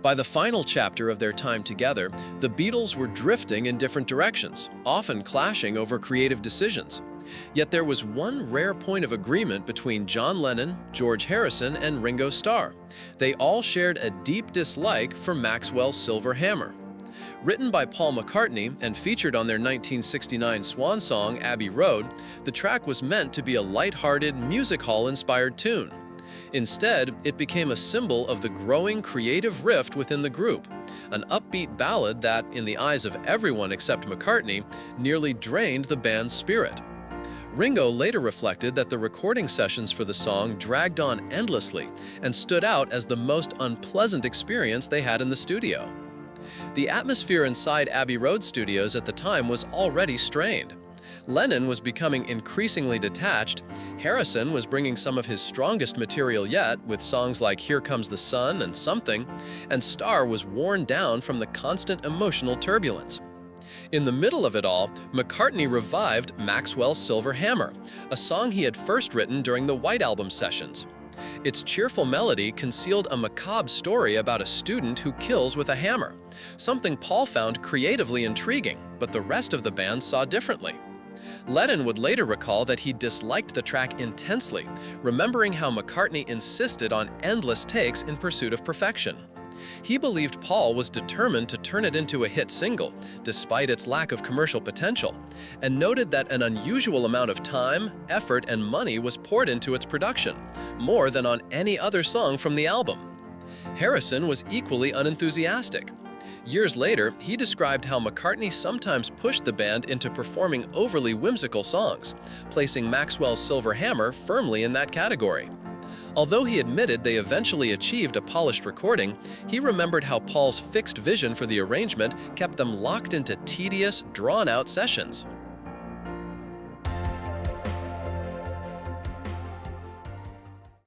By the final chapter of their time together, the Beatles were drifting in different directions, often clashing over creative decisions. Yet there was one rare point of agreement between John Lennon, George Harrison, and Ringo Starr. They all shared a deep dislike for Maxwell's Silver Hammer. Written by Paul McCartney and featured on their 1969 swan song, Abbey Road, the track was meant to be a lighthearted, music hall-inspired tune. Instead, it became a symbol of the growing creative rift within the group, an upbeat ballad that, in the eyes of everyone except McCartney, nearly drained the band's spirit. Ringo later reflected that the recording sessions for the song dragged on endlessly and stood out as the most unpleasant experience they had in the studio. The atmosphere inside Abbey Road studios at the time was already strained. Lennon was becoming increasingly detached, Harrison was bringing some of his strongest material yet with songs like Here Comes the Sun and Something, and Starr was worn down from the constant emotional turbulence. In the middle of it all, McCartney revived Maxwell's Silver Hammer, a song he had first written during the White Album sessions. Its cheerful melody concealed a macabre story about a student who kills with a hammer, something Paul found creatively intriguing, but the rest of the band saw differently. Lennon would later recall that he disliked the track intensely, remembering how McCartney insisted on endless takes in pursuit of perfection. He believed Paul was determined to turn it into a hit single, despite its lack of commercial potential, and noted that an unusual amount of time, effort, and money was poured into its production, more than on any other song from the album. Harrison was equally unenthusiastic. Years later, he described how McCartney sometimes pushed the band into performing overly whimsical songs, placing Maxwell's Silver Hammer firmly in that category. Although he admitted they eventually achieved a polished recording, he remembered how Paul's fixed vision for the arrangement kept them locked into tedious, drawn-out sessions.